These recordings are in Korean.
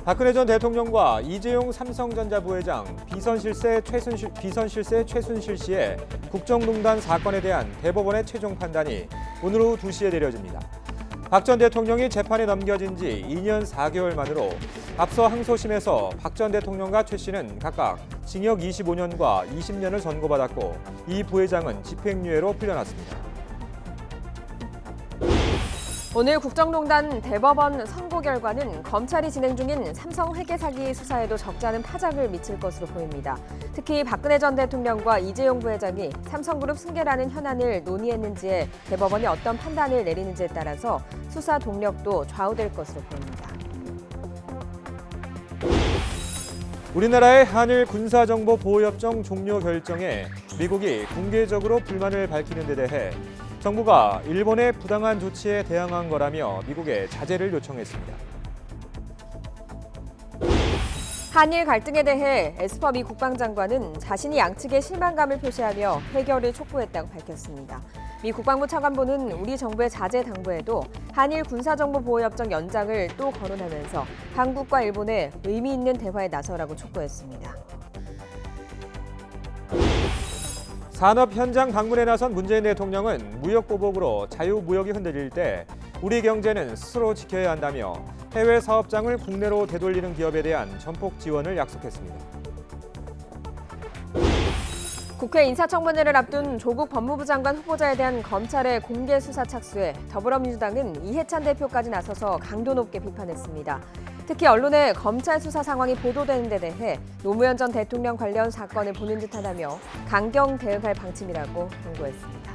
박근혜 전 대통령과 이재용 삼성전자 부회장 비선실세 최순실 씨의 국정농단 사건에 대한 대법원의 최종 판단이 오늘 오후 2시에 내려집니다. 박 전 대통령이 재판에 넘겨진 지 2년 4개월 만으로 앞서 항소심에서 박 전 대통령과 최 씨는 각각 징역 25년과 20년을 선고받았고 이 부회장은 집행유예로 풀려났습니다. 오늘 국정농단 대법원 선고 결과는 검찰이 진행 중인 삼성 회계 사기 수사에도 적지 않은 파장을 미칠 것으로 보입니다. 특히 박근혜 전 대통령과 이재용 부회장이 삼성그룹 승계라는 현안을 논의했는지에 대법원이 어떤 판단을 내리는지에 따라서 수사 동력도 좌우될 것으로 보입니다. 우리나라의 한일 군사정보보호협정 종료 결정에 미국이 공개적으로 불만을 밝히는 데 대해 정부가 일본의 부당한 조치에 대항한 거라며 미국에 자제를 요청했습니다. 한일 갈등에 대해 에스퍼 미 국방장관은 자신이 양측에 실망감을 표시하며 해결을 촉구했다고 밝혔습니다. 미 국방부 차관보는 우리 정부의 자제 당부에도 한일 군사정보보호협정 연장을 또 거론하면서 한국과 일본의 의미 있는 대화에 나서라고 촉구했습니다. 산업 현장 방문에 나선 문재인 대통령은 무역 보복으로 자유무역이 흔들릴 때 우리 경제는 스스로 지켜야 한다며 해외 사업장을 국내로 되돌리는 기업에 대한 전폭 지원을 약속했습니다. 국회 인사청문회를 앞둔 조국 법무부 장관 후보자에 대한 검찰의 공개 수사 착수에 더불어민주당은 이해찬 대표까지 나서서 강도 높게 비판했습니다. 특히 언론에 검찰 수사 상황이 보도되는 데 대해 노무현 전 대통령 관련 사건을 보는 듯하다며 강경 대응할 방침이라고 경고했습니다.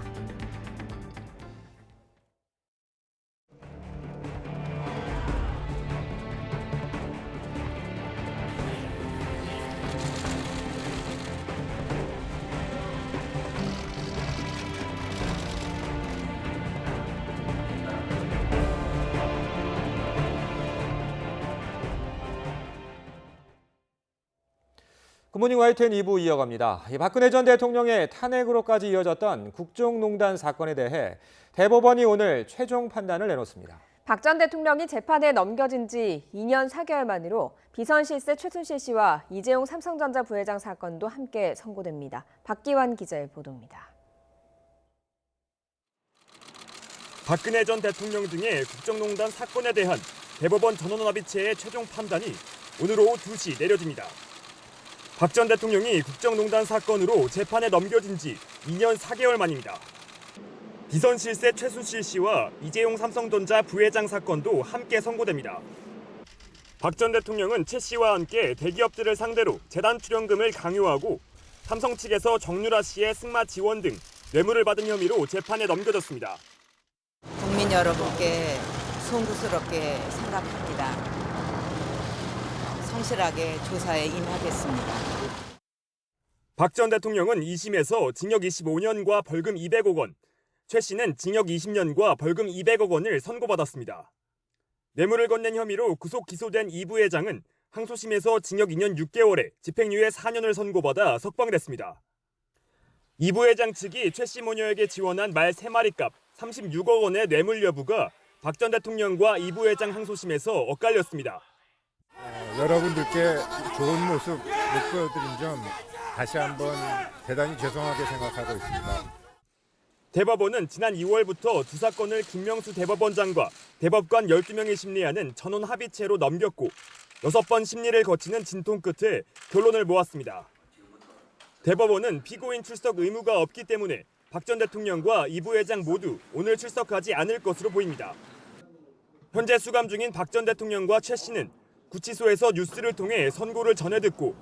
굿모닝 YTN 2부 이어갑니다. 박근혜 전 대통령의 탄핵으로까지 이어졌던 국정농단 사건에 대해 대법원이 오늘 최종 판단을 내놓습니다. 박 전 대통령이 재판에 넘겨진 지 2년 4개월 만으로 비선실세 최순실 씨와 이재용 삼성전자 부회장 사건도 함께 선고됩니다. 박기환 기자의 보도입니다. 박근혜 전 대통령 등의 국정농단 사건에 대한 대법원 전원합의체의 최종 판단이 오늘 오후 2시 내려집니다. 박 전 대통령이 국정농단 사건으로 재판에 넘겨진 지 2년 4개월 만입니다. 비선실세 최순실 씨와 이재용 삼성전자 부회장 사건도 함께 선고됩니다. 박 전 대통령은 최 씨와 함께 대기업들을 상대로 재단 출연금을 강요하고 삼성 측에서 정유라 씨의 승마 지원 등 뇌물을 받은 혐의로 재판에 넘겨졌습니다. 국민 여러분께 송구스럽게 생각합니다. 성실하게 조사에 임하겠습니다. 박 전 대통령은 2심에서 징역 25년과 벌금 200억 원, 최 씨는 징역 20년과 벌금 200억 원을 선고받았습니다. 뇌물을 건넨 혐의로 구속 기소된 이 부회장은 항소심에서 징역 2년 6개월에 집행유예 4년을 선고받아 석방됐습니다. 이 부회장 측이 최 씨 모녀에게 지원한 말 3마리값 36억 원의 뇌물 여부가 박 전 대통령과 이 부회장 항소심에서 엇갈렸습니다. 여러분들께 좋은 모습 못 보여드린 점 다시 한번 대단히 죄송하게 생각하고 있습니다. 대법원은 지난 2월부터 두 사건을 김명수 대법원장과 대법관 12명이 심리하는 전원 합의체로 넘겼고 6번 심리를 거치는 진통 끝에 결론을 모았습니다. 대법원은 피고인 출석 의무가 없기 때문에 박 전 대통령과 이 부회장 모두 오늘 출석하지 않을 것으로 보입니다. 현재 수감 중인 박 전 대통령과 최 씨는 구치소에서 뉴스를 통해 선고를 전해 듣고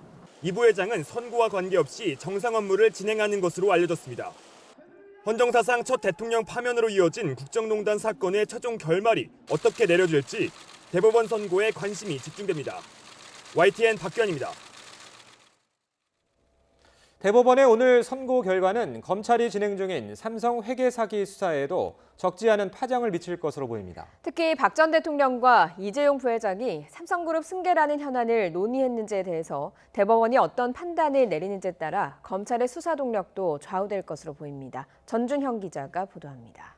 이 부회장은 선고와 관계없이 정상 업무를 진행하는 것으로 알려졌습니다. 헌정사상 첫 대통령 파면으로 이어진 국정농단 사건의 최종 결말이 어떻게 내려질지 대법원 선고에 관심이 집중됩니다. YTN 박규환입니다. 대법원의 오늘 선고 결과는 검찰이 진행 중인 삼성 회계 사기 수사에도 적지 않은 파장을 미칠 것으로 보입니다. 특히 박 전 대통령과 이재용 부회장이 삼성그룹 승계라는 현안을 논의했는지에 대해서 대법원이 어떤 판단을 내리는지에 따라 검찰의 수사 동력도 좌우될 것으로 보입니다. 전준형 기자가 보도합니다.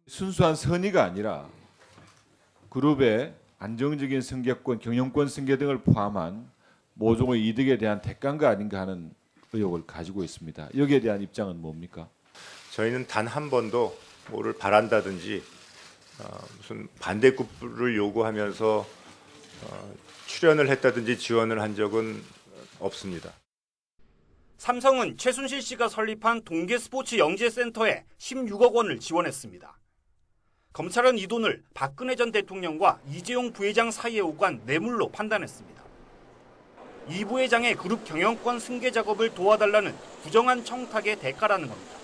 순수한 선의가 아니라 그룹의 안정적인 승계권, 경영권 승계 등을 포함한 모종의 이득에 대한 대가가 아닌가 하는 의혹을 가지고 있습니다. 여기에 대한 입장은 뭡니까? 저희는 단 한 번도 뭐를 바란다든지 무슨 반대급부를 요구하면서 출연을 했다든지 지원을 한 적은 없습니다. 삼성은 최순실 씨가 설립한 동계스포츠 영재센터에 16억 원을 지원했습니다. 검찰은 이 돈을 박근혜 전 대통령과 이재용 부회장 사이에 오간 뇌물로 판단했습니다. 이 부회장의 그룹 경영권 승계 작업을 도와달라는 부정한 청탁의 대가라는 겁니다.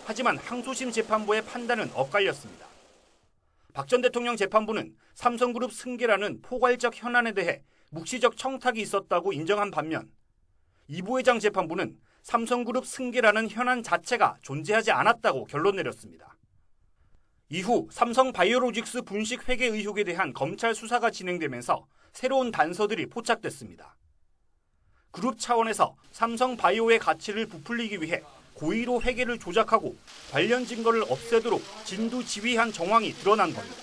하지만 항소심 재판부의 판단은 엇갈렸습니다. 박 전 대통령 재판부는 삼성그룹 승계라는 포괄적 현안에 대해 묵시적 청탁이 있었다고 인정한 반면 이 부회장 재판부는 삼성그룹 승계라는 현안 자체가 존재하지 않았다고 결론 내렸습니다. 이후 삼성바이오로직스 분식 회계 의혹에 대한 검찰 수사가 진행되면서 새로운 단서들이 포착됐습니다. 그룹 차원에서 삼성바이오의 가치를 부풀리기 위해 고의로 회계를 조작하고 관련 증거를 없애도록 진두지휘한 정황이 드러난 겁니다.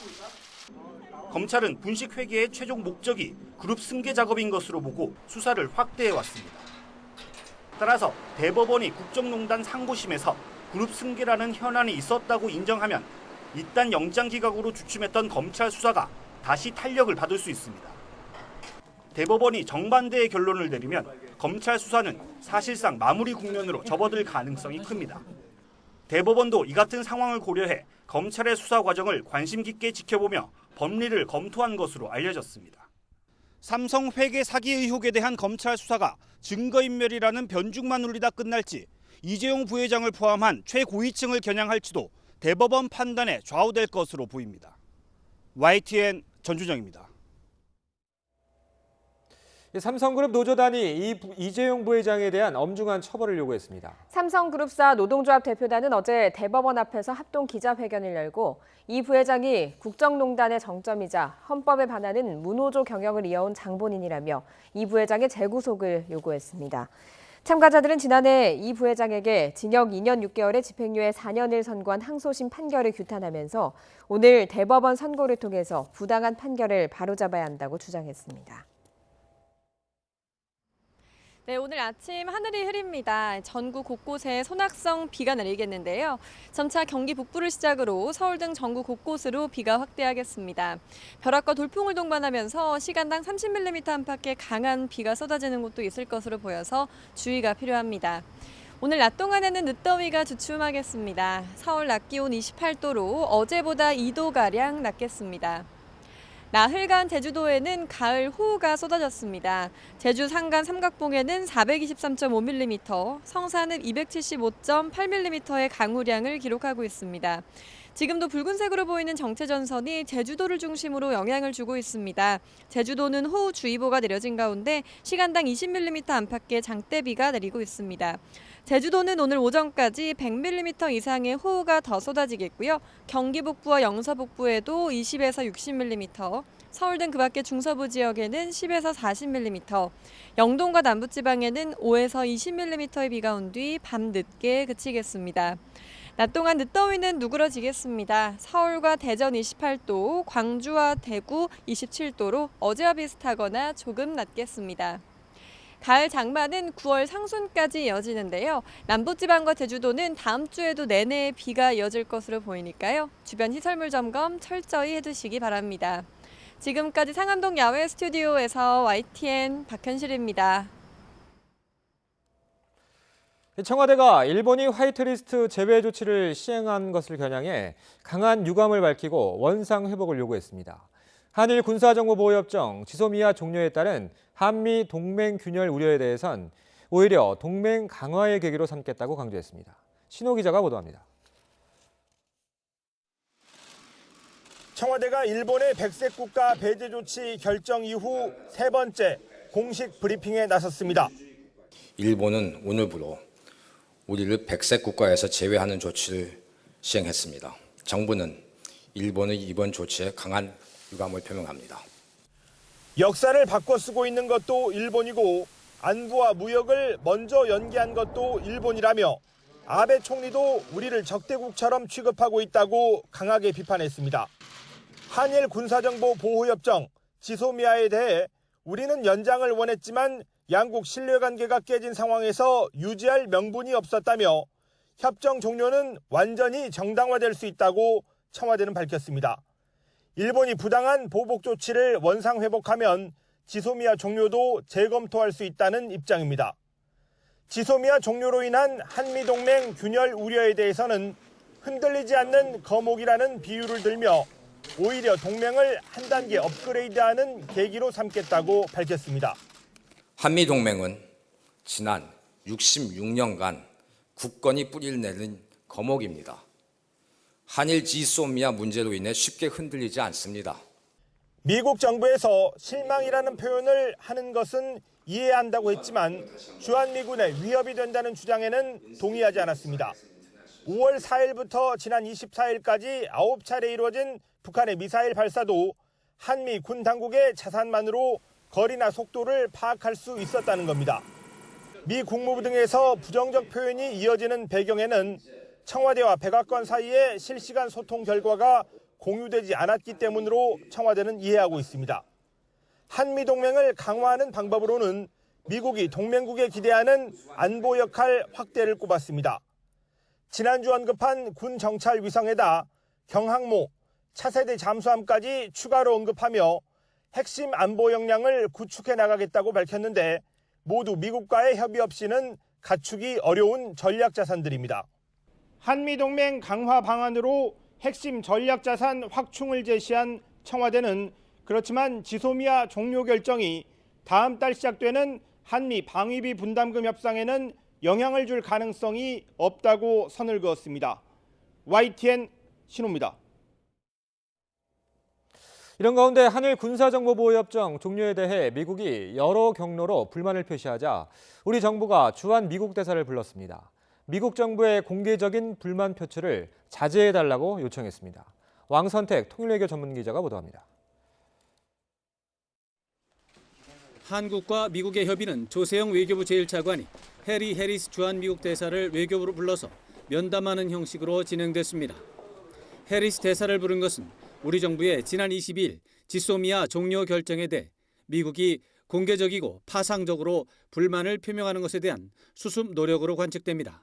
검찰은 분식 회계의 최종 목적이 그룹 승계 작업인 것으로 보고 수사를 확대해 왔습니다. 따라서 대법원이 국정농단 상고심에서 그룹 승계라는 현안이 있었다고 인정하면 이딴 영장기각으로 주춤했던 검찰 수사가 다시 탄력을 받을 수 있습니다. 대법원이 정반대의 결론을 내리면 검찰 수사는 사실상 마무리 국면으로 접어들 가능성이 큽니다. 대법원도 이 같은 상황을 고려해 검찰의 수사 과정을 관심 깊게 지켜보며 법리를 검토한 것으로 알려졌습니다. 삼성 회계 사기 의혹에 대한 검찰 수사가 증거인멸이라는 변죽만 울리다 끝날지 이재용 부회장을 포함한 최고위층을 겨냥할지도 대법원 판단에 좌우될 것으로 보입니다. YTN 전주정입니다. 삼성그룹 노조단이 이재용 부회장에 대한 엄중한 처벌을 요구했습니다. 삼성그룹사 노동조합 대표단은 어제 대법원 앞에서 합동 기자회견을 열고 이 부회장이 국정농단의 정점이자 헌법에 반하는 무노조 경영을 이어온 장본인이라며 이 부회장의 재구속을 요구했습니다. 참가자들은 지난해 이 부회장에게 징역 2년 6개월에 집행유예 4년을 선고한 항소심 판결을 규탄하면서 오늘 대법원 선고를 통해서 부당한 판결을 바로잡아야 한다고 주장했습니다. 네, 오늘 아침 하늘이 흐립니다. 전국 곳곳에 소낙성 비가 내리겠는데요. 점차 경기 북부를 시작으로 서울 등 전국 곳곳으로 비가 확대하겠습니다. 벼락과 돌풍을 동반하면서 시간당 30mm 안팎의 강한 비가 쏟아지는 곳도 있을 것으로 보여서 주의가 필요합니다. 오늘 낮 동안에는 늦더위가 주춤하겠습니다. 서울 낮 기온 28도로 어제보다 2도가량 낮겠습니다. 나흘간 제주도에는 가을 호우가 쏟아졌습니다. 제주 산간 삼각봉에는 423.5mm, 성산은 275.8mm의 강우량을 기록하고 있습니다. 지금도 붉은색으로 보이는 정체전선이 제주도를 중심으로 영향을 주고 있습니다. 제주도는 호우주의보가 내려진 가운데 시간당 20mm 안팎의 장대비가 내리고 있습니다. 제주도는 오늘 오전까지 100mm 이상의 호우가 더 쏟아지겠고요. 경기 북부와 영서 북부에도 20에서 60mm, 서울 등 그 밖의 중서부 지역에는 10에서 40mm, 영동과 남부지방에는 5에서 20mm의 비가 온 뒤 밤 늦게 그치겠습니다. 낮 동안 늦더위는 누그러지겠습니다. 서울과 대전 28도, 광주와 대구 27도로 어제와 비슷하거나 조금 낮겠습니다. 가을 장마는 9월 상순까지 이어지는데요. 남부지방과 제주도는 다음 주에도 내내 비가 이어질 것으로 보이니까요. 주변 시설물 점검 철저히 해두시기 바랍니다. 지금까지 상암동 야외 스튜디오에서 YTN 박현실입니다. 청와대가 일본이 화이트리스트 제외 조치를 시행한 것을 겨냥해 강한 유감을 밝히고 원상 회복을 요구했습니다. 한일 군사정보보호협정 지소미아 종료에 따른 한미 동맹 균열 우려에 대해선 오히려 동맹 강화의 계기로 삼겠다고 강조했습니다. 신호 기자가 보도합니다. 청와대가 일본의 백색 국가 배제 조치 결정 이후 세 번째 공식 브리핑에 나섰습니다. 일본은 오늘부로 우리를 백색 국가에서 제외하는 조치를 시행했습니다. 정부는 일본의 이번 조치에 강한 유감을 표명합니다. 역사를 바꿔 쓰고 있는 것도 일본이고 안보와 무역을 먼저 연기한 것도 일본이라며 아베 총리도 우리를 적대국처럼 취급하고 있다고 강하게 비판했습니다. 한일 군사정보 보호협정 지소미아에 대해 우리는 연장을 원했지만 양국 신뢰관계가 깨진 상황에서 유지할 명분이 없었다며 협정 종료는 완전히 정당화될 수 있다고 청와대는 밝혔습니다. 일본이 부당한 보복 조치를 원상 회복하면 지소미아 종료도 재검토할 수 있다는 입장입니다. 지소미아 종료로 인한 한미동맹 균열 우려에 대해서는 흔들리지 않는 거목이라는 비유를 들며 오히려 동맹을 한 단계 업그레이드하는 계기로 삼겠다고 밝혔습니다. 한미동맹은 지난 66년간 굳건히 뿌리를 내린 거목입니다. 한일 지소미아 문제로 인해 쉽게 흔들리지 않습니다. 미국 정부에서 실망이라는 표현을 하는 것은 이해한다고 했지만 주한미군의 위협이 된다는 주장에는 동의하지 않았습니다. 5월 4일부터 지난 24일까지 9차례 이루어진 북한의 미사일 발사도 한미 군 당국의 자산만으로 거리나 속도를 파악할 수 있었다는 겁니다. 미 국무부 등에서 부정적 표현이 이어지는 배경에는 청와대와 백악관 사이의 실시간 소통 결과가 공유되지 않았기 때문으로 청와대는 이해하고 있습니다. 한미동맹을 강화하는 방법으로는 미국이 동맹국에 기대하는 안보 역할 확대를 꼽았습니다. 지난주 언급한 군 정찰 위성에다 경항모, 차세대 잠수함까지 추가로 언급하며 핵심 안보 역량을 구축해 나가겠다고 밝혔는데 모두 미국과의 협의 없이는 갖추기 어려운 전략 자산들입니다. 한미동맹 강화 방안으로 핵심 전략 자산 확충을 제시한 청와대는 그렇지만 지소미아 종료 결정이 다음 달 시작되는 한미 방위비 분담금 협상에는 영향을 줄 가능성이 없다고 선을 그었습니다. YTN 신호입니다. 이런 가운데 한일 군사정보보호협정 종료에 대해 미국이 여러 경로로 불만을 표시하자 우리 정부가 주한 미국 대사를 불렀습니다. 미국 정부의 공개적인 불만 표출을 자제해달라고 요청했습니다. 왕선택 통일외교 전문기자가 보도합니다. 한국과 미국의 협의는 조세영 외교부 제1차관이 해리 해리스 주한 미국 대사를 외교부로 불러서 면담하는 형식으로 진행됐습니다. 해리스 대사를 부른 것은 우리 정부의 지난 22일 지소미아 종료 결정에 대해 미국이 공개적이고 파상적으로 불만을 표명하는 것에 대한 수습 노력으로 관측됩니다.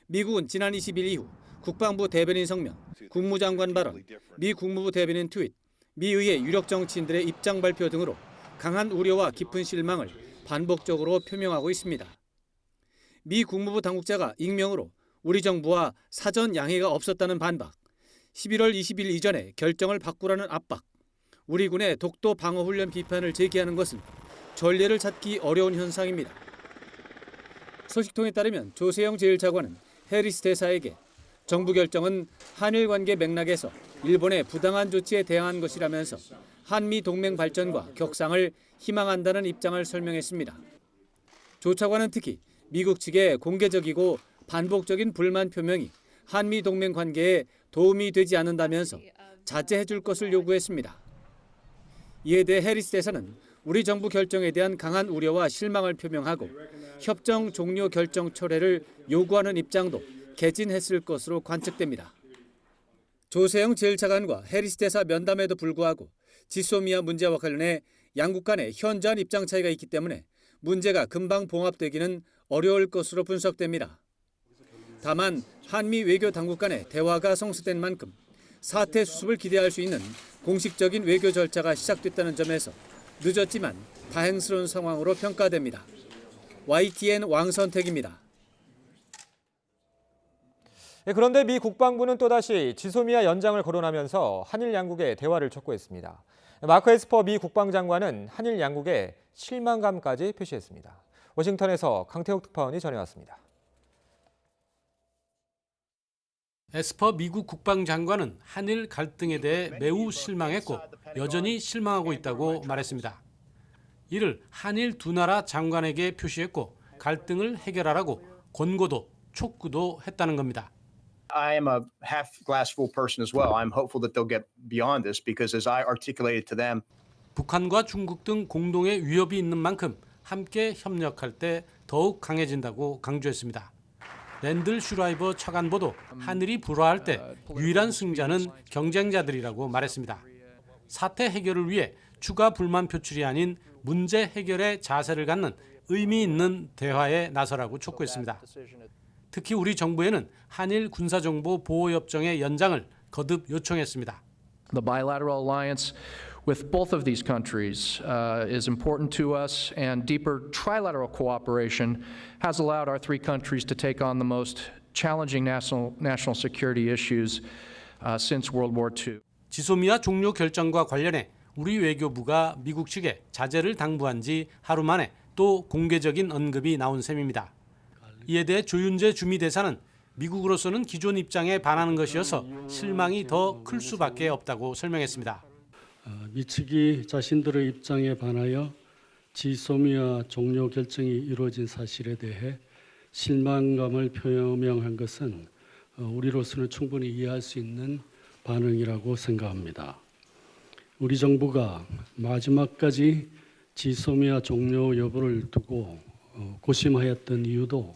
미국은 지난 20일 이후 국방부 대변인 성명, 국무장관 발언, 미 국무부 대변인 트윗, 미 의회 유력 정치인들의 입장 발표 등으로 강한 우려와 깊은 실망을 반복적으로 표명하고 있습니다. 미 국무부 당국자가 익명으로 우리 정부와 사전 양해가 없었다는 반박, 11월 20일 이전에 결정을 바꾸라는 압박, 우리 군의 독도 방어훈련 비판을 제기하는 것은 전례를 찾기 어려운 현상입니다. 소식통에 따르면 조세영 제1차관은 해리스 대사에게 정부 결정은 한일 관계 맥락에서 일본의 부당한 조치에 대항한 것이라면서 한미 동맹 발전과 격상을 희망한다는 입장을 설명했습니다. 조 차관은 특히 미국 측의 공개적이고 반복적인 불만 표명이 한미 동맹 관계에 도움이 되지 않는다면서 자제해 줄 것을 요구했습니다. 이에 대해 해리스 대사는 우리 정부 결정에 대한 강한 우려와 실망을 표명하고 협정 종료 결정 철회를 요구하는 입장도 개진했을 것으로 관측됩니다. 조세영 제1차관과 해리스 대사 면담에도 불구하고 지소미아 문제와 관련해 양국 간의 현저한 입장 차이가 있기 때문에 문제가 금방 봉합되기는 어려울 것으로 분석됩니다. 다만 한미 외교 당국 간의 대화가 성사된 만큼 사태 수습을 기대할 수 있는 공식적인 외교 절차가 시작됐다는 점에서 늦었지만 다행스러운 상황으로 평가됩니다. YTN 왕선택입니다. 그런데 미 국방부는 또다시 지소미아 연장을 거론하면서 한일 양국의 대화를 촉구했습니다. 마크 에스퍼 미 국방장관은 한일 양국에 실망감까지 표시했습니다. 워싱턴에서 강태욱 특파원이 전해왔습니다. 에스퍼 미국 국방장관은 한일 갈등에 대해 매우 실망했고 여전히 실망하고 있다고 말했습니다. 이를 한일 두 나라 장관에게 표시했고 갈등을 해결하라고 권고도 촉구도 했다는 겁니다. I am a half glass full person as well. I'm hopeful that they'll get beyond this because as I articulated to them, 북한과 중국 등 공동의 위협이 있는 만큼 함께 협력할 때 더욱 강해진다고 강조했습니다. 랜들 슈라이버 차관보도 하늘이 불화할 때 유일한 승자는 경쟁자들이라고 말했습니다. 사태 해결을 위해 추가 불만 표출이 아닌 문제 해결의 자세를 갖는 의미 있는 대화에 나서라고 촉구했습니다. 특히 우리 정부에는 한일 군사정보 보호협정의 연장을 거듭 요청했습니다. The bilateral alliance with both of these countries is important to us, and deeper trilateral cooperation has allowed our three countries to take on the most challenging national security issues since World War II. 지소미아 종료 결정과 관련해 우리 외교부가 미국 측에 자제를 당부한 지 하루 만에 또 공개적인 언급이 나온 셈입니다. 이에 대해 조윤재 주미대사는 미국으로서는 기존 입장에 반하는 것이어서 실망이 더 클 수밖에 없다고 설명했습니다. 미 측이 자신들의 입장에 반하여 지소미아 종료 결정이 이루어진 사실에 대해 실망감을 표명한 것은 우리로서는 충분히 이해할 수 있는 반응이라고 생각합니다. 우리 정부가 마지막까지 지소미아 종료 여부를 두고 고심하였던 이유도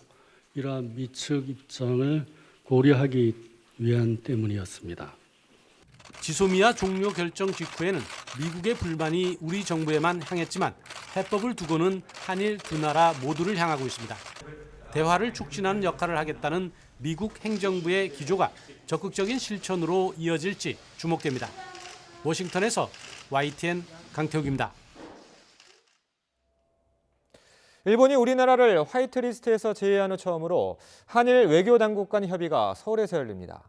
이러한 미측 입장을 고려하기 위한 때문이었습니다. 지소미아 종료 결정 직후에는 미국의 불만이 우리 정부에만 향했지만 해법을 두고는 한일 두 나라 모두를 향하고 있습니다. 대화를 촉진하는 역할을 하겠다는 미국 행정부의 기조가 적극적인 실천으로 이어질지 주목됩니다. 워싱턴에서 YTN 강태욱입니다. 일본이 우리나라를 화이트리스트에서 제외한 후 처음으로 한일 외교당국 간 협의가 서울에서 열립니다.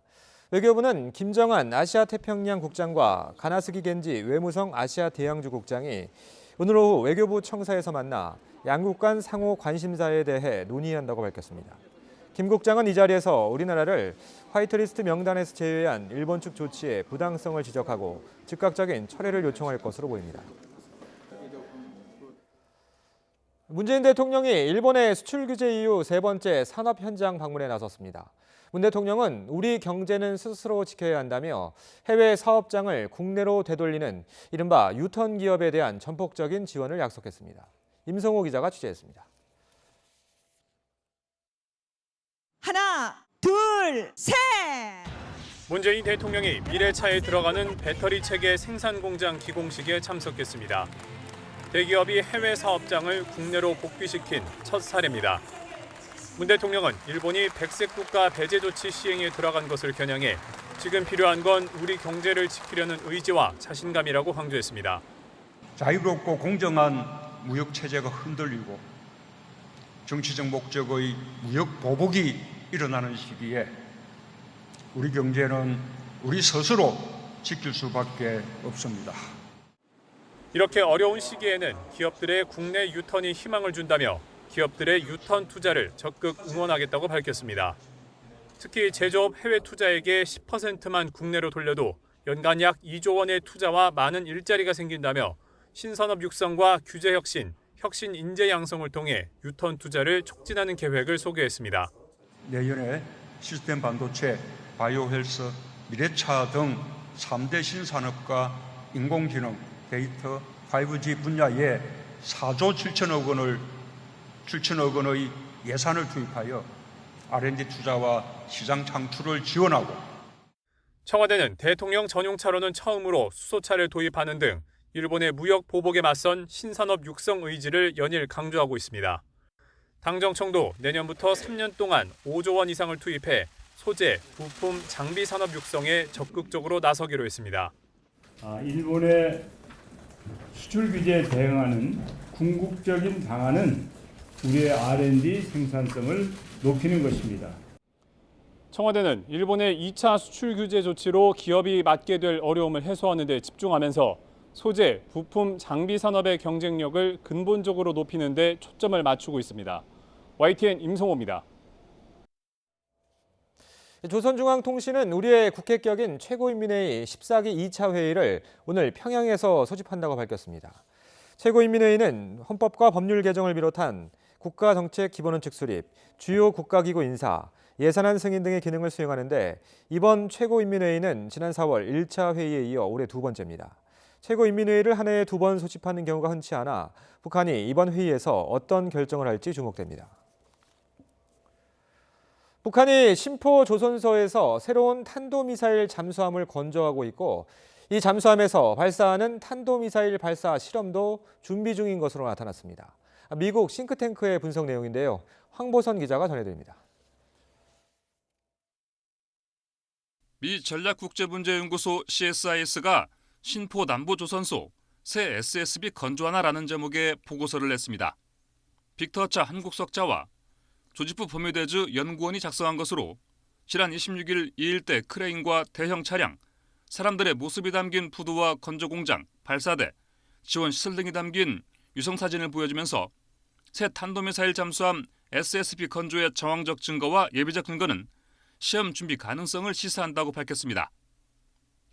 외교부는 김정한 아시아태평양 국장과 가나스기 겐지 외무성 아시아 대양주 국장이 오늘 오후 외교부 청사에서 만나 양국 간 상호 관심사에 대해 논의한다고 밝혔습니다. 김 국장은 이 자리에서 우리나라를 화이트리스트 명단에서 제외한 일본 측 조치의 부당성을 지적하고 즉각적인 철회를 요청할 것으로 보입니다. 문재인 대통령이 일본의 수출 규제 이후 세 번째 산업 현장 방문에 나섰습니다. 문 대통령은 우리 경제는 스스로 지켜야 한다며 해외 사업장을 국내로 되돌리는 이른바 유턴 기업에 대한 전폭적인 지원을 약속했습니다. 임성호 기자가 취재했습니다. 하나, 둘, 셋! 문재인 대통령이 미래차에 들어가는 배터리 체계 생산 공장 기공식에 참석했습니다. 대기업이 해외 사업장을 국내로 복귀시킨 첫 사례입니다. 문 대통령은 일본이 백색 국가 배제 조치 시행에 들어간 것을 겨냥해 지금 필요한 건 우리 경제를 지키려는 의지와 자신감이라고 강조했습니다. 자유롭고 공정한 무역 체제가 흔들리고 정치적 목적의 무역 보복이 일어나는 시기에 우리 경제는 우리 스스로 지킬 수밖에 없습니다. 이렇게 어려운 시기에는 기업들의 국내 유턴이 희망을 준다며 기업들의 유턴 투자를 적극 응원하겠다고 밝혔습니다. 특히 제조업 해외 투자액의 10%만 국내로 돌려도 연간 약 2조 원의 투자와 많은 일자리가 생긴다며 신산업 육성과 규제 혁신, 혁신 인재 양성을 통해 유턴 투자를 촉진하는 계획을 소개했습니다. 내년에 시스템 반도체, 바이오 헬스, 미래차 등 3대 신산업과 인공지능, 데이터, 5G 분야에 4조 7천억 원의 예산을 투입하여 R&D 투자와 시장 창출을 지원하고 청와대는 대통령 전용 차로는 처음으로 수소차를 도입하는 등 일본의 무역 보복에 맞선 신산업 육성 의지를 연일 강조하고 있습니다. 당정청도 내년부터 3년 동안 5조 원 이상을 투입해 소재, 부품, 장비 산업 육성에 적극적으로 나서기로 했습니다. 일본의 수출 규제에 대응하는 궁극적인 방안은 우리의 R&D 생산성을 높이는 것입니다. 청와대는 일본의 2차 수출 규제 조치로 기업이 맞게 될 어려움을 해소하는 데 집중하면서 소재, 부품, 장비 산업의 경쟁력을 근본적으로 높이는 데 초점을 맞추고 있습니다. YTN 임성호입니다. 조선중앙통신은 우리의 국회격인 최고인민회의 14기 2차 회의를 오늘 평양에서 소집한다고 밝혔습니다. 최고인민회의는 헌법과 법률 개정을 비롯한 국가정책 기본원칙 수립, 주요 국가기구 인사, 예산안 승인 등의 기능을 수행하는데 이번 최고인민회의는 지난 4월 1차 회의에 이어 올해 두 번째입니다. 최고인민회의를 한 해에 2번 소집하는 경우가 흔치 않아 북한이 이번 회의에서 어떤 결정을 할지 주목됩니다. 북한이 심포 조선소에서 새로운 탄도미사일 잠수함을 건조하고 있고 이 잠수함에서 발사하는 탄도미사일 발사 실험도 준비 중인 것으로 나타났습니다. 미국 싱크탱크의 분석 내용인데요. 황보선 기자가 전해드립니다. 미 전략국제문제연구소 CSIS가 신포 남부조선소 새 SSB 건조 하나라는 제목의 보고서를 냈습니다. 빅터 차 한국석자와 조지프 버뮤데즈 연구원이 작성한 것으로 지난 26일 이 일대 크레인과 대형 차량, 사람들의 모습이 담긴 부두와 건조공장, 발사대, 지원 시설 등이 담긴 유성사진을 보여주면서 새 탄도미사일 잠수함 SSB 건조의 정황적 증거와 예비적 근거는 시험 준비 가능성을 시사한다고 밝혔습니다.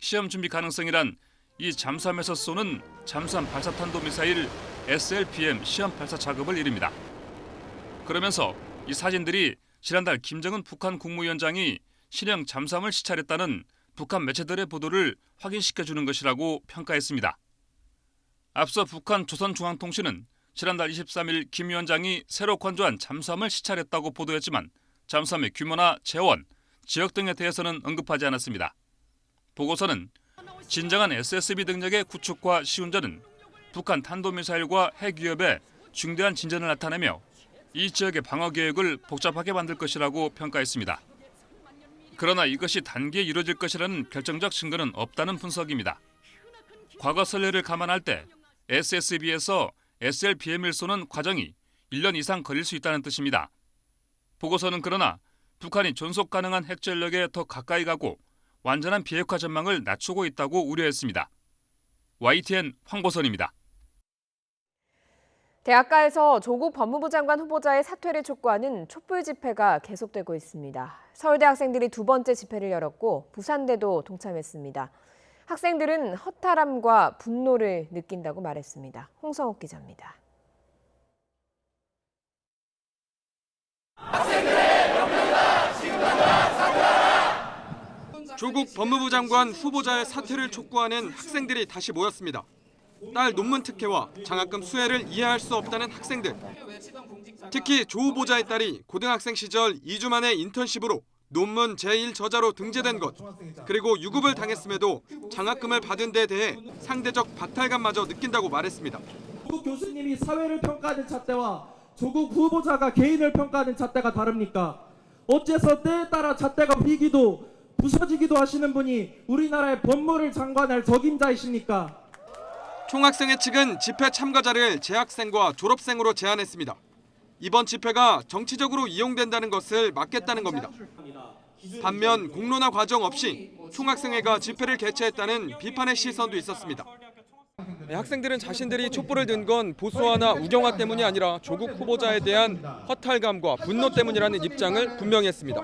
시험 준비 가능성이란 이 잠수함에서 쏘는 잠수함 발사탄도미사일 SLBM 시험 발사 작업을 이릅니다. 그러면서 이 사진들이 지난달 김정은 북한 국무위원장이 신형 잠수함을 시찰했다는 북한 매체들의 보도를 확인시켜주는 것이라고 평가했습니다. 앞서 북한 조선중앙통신은 지난달 23일 김 위원장이 새로 건조한 잠수함을 시찰했다고 보도했지만 잠수함의 규모나 재원, 지역 등에 대해서는 언급하지 않았습니다. 보고서는 진정한 SSB 능력의 구축과 시운전은 북한 탄도미사일과 핵위협에 중대한 진전을 나타내며 이 지역의 방어 계획을 복잡하게 만들 것이라고 평가했습니다. 그러나 이것이 단기에 이루어질 것이라는 결정적 증거는 없다는 분석입니다. 과거 선례를 감안할 때 SSB에서 SLBM을 쏘는 과정이 1년 이상 걸릴 수 있다는 뜻입니다. 보고서는 그러나 북한이 존속 가능한 핵전력에 더 가까이 가고 완전한 비핵화 전망을 낮추고 있다고 우려했습니다. YTN 황보선입니다. 대학가에서 조국 법무부 장관 후보자의 사퇴를 촉구하는 촛불 집회가 계속되고 있습니다. 서울대 학생들이 두 번째 집회를 열었고 부산대도 동참했습니다. 학생들은 허탈함과 분노를 느낀다고 말했습니다. 홍성욱 기자입니다. 조국 법무부 장관 후보자의 사퇴를 촉구하는 학생들이 다시 모였습니다. 딸 논문 특혜와 장학금 수혜를 이해할 수 없다는 학생들. 특히 조 후보자의 딸이 고등학생 시절 2주 만에 인턴십으로 논문 제1저자로 등재된 것, 그리고 유급을 당했음에도 장학금을 받은 데 대해 상대적 박탈감마저 느낀다고 말했습니다. 조국 교수님이 사회를 평가하는 잣대와 조국 후보자가 개인을 평가하는 잣대가 다릅니까? 어째서 때에 따라 잣대가 휘기도 부서지기도 하시는 분이 우리나라의 법무를 장관할 적임자이십니까? 총학생회 측은 집회 참가자를 재학생과 졸업생으로 제한했습니다. 이번 집회가 정치적으로 이용된다는 것을 막겠다는 겁니다. 반면 공론화 과정 없이 총학생회가 집회를 개최했다는 비판의 시선도 있었습니다. 학생들은 자신들이 촛불을 든 건 보수화나 우경화 때문이 아니라 조국 후보자에 대한 허탈감과 분노 때문이라는 입장을 분명히 했습니다.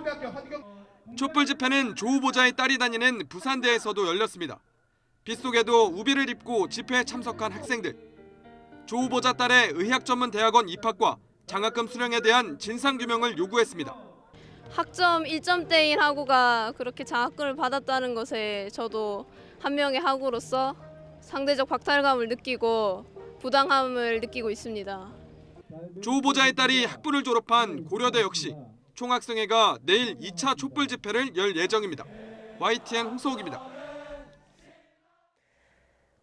촛불 집회는 조 후보자의 딸이 다니는 부산대에서도 열렸습니다. 빗속에도 우비를 입고 집회에 참석한 학생들. 조 후보자 딸의 의학전문대학원 입학과 장학금 수령에 대한 진상규명을 요구했습니다. 학점 1점대인 학우가 그렇게 장학금을 받았다는 것에 저도 한 명의 학우로서 상대적 박탈감을 느끼고 부당함을 느끼고 있습니다. 조 후보자의 딸이 학부를 졸업한 고려대 역시 총학생회가 내일 2차 촛불 집회를 열 예정입니다. YTN 홍소욱입니다.